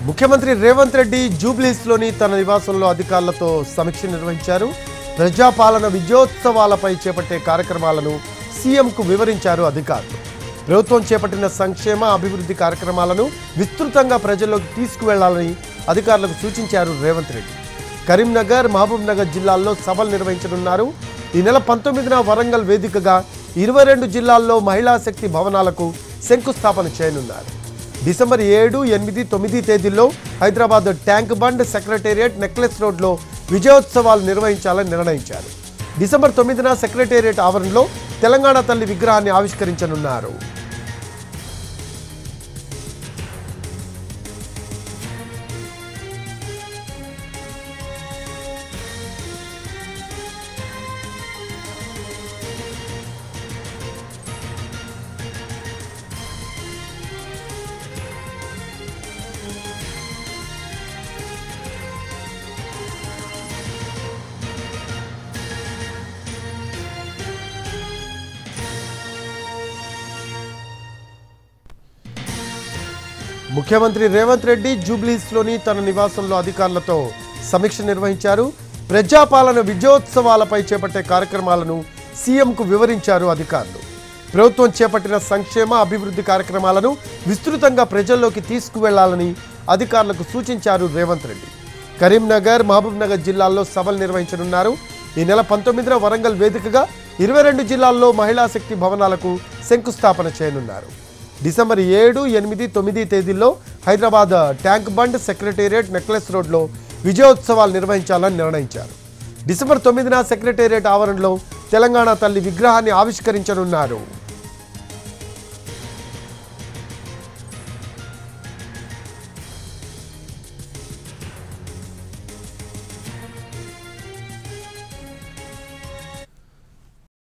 ముఖ్యమంత్రి రేవంత్ రెడ్డి జూబ్లీస్లోని తన నివాసంలో అధికారులతో సమీక్ష నిర్వహించారు. ప్రజాపాలన విజయోత్సవాలపై చేపట్టే కార్యక్రమాలను సీఎంకు వివరించారు అధికారులు. ప్రభుత్వం చేపట్టిన సంక్షేమ అభివృద్ధి కార్యక్రమాలను విస్తృతంగా ప్రజల్లోకి తీసుకువెళ్లాలని అధికారులకు సూచించారు రేవంత్ రెడ్డి. కరీంనగర్, మహబూబ్ నగర్ జిల్లాల్లో సభలు నిర్వహించనున్నారు. ఈ నెల 19న వరంగల్ వేదికగా 22 జిల్లాల్లో మహిళా శక్తి భవనాలకు శంకుస్థాపన చేయనున్నారు. డిసెంబర్ 7, 8, 9 తేదీల్లో Hyderabad tank bund, secretariat, necklace రోడ్లో విజయోత్సవాలు నిర్వహించాలని నిర్ణయించారు. డిసెంబర్ 9న సెక్రటేరియట్ ఆవరణలో తెలంగాణ తల్లి విగ్రహాన్ని ఆవిష్కరించనున్నారు. ముఖ్యమంత్రి రేవంత్ రెడ్డి జూబ్లీస్లోని తన నివాసంలో అధికారులతో సమీక్ష నిర్వహించారు. ప్రజాపాలన విజయోత్సవాలపై చేపట్టే కార్యక్రమాలను సీఎంకు వివరించారు అధికారులు. ప్రభుత్వం చేపట్టిన సంక్షేమ అభివృద్ధి కార్యక్రమాలను విస్తృతంగా ప్రజల్లోకి తీసుకువెళ్లాలని అధికారులకు సూచించారు రేవంత్ రెడ్డి. కరీంనగర్, మహబూబ్ నగర్ జిల్లాల్లో సభలు నిర్వహించనున్నారు. ఈ నెల 19న వరంగల్ వేదికగా 22 జిల్లాల్లో మహిళా శక్తి భవనాలకు శంకుస్థాపన చేయనున్నారు. డిసెంబర్ 7, 8, 9 తేదీల్లో Hyderabad tank bund, secretariat, necklace రోడ్లో విజయోత్సవాలు నిర్వహించాలని నిర్ణయించారు. డిసెంబర్ 9న సెక్రటేరియట్ ఆవరణలో తెలంగాణ తల్లి విగ్రహాన్ని ఆవిష్కరించనున్నారు.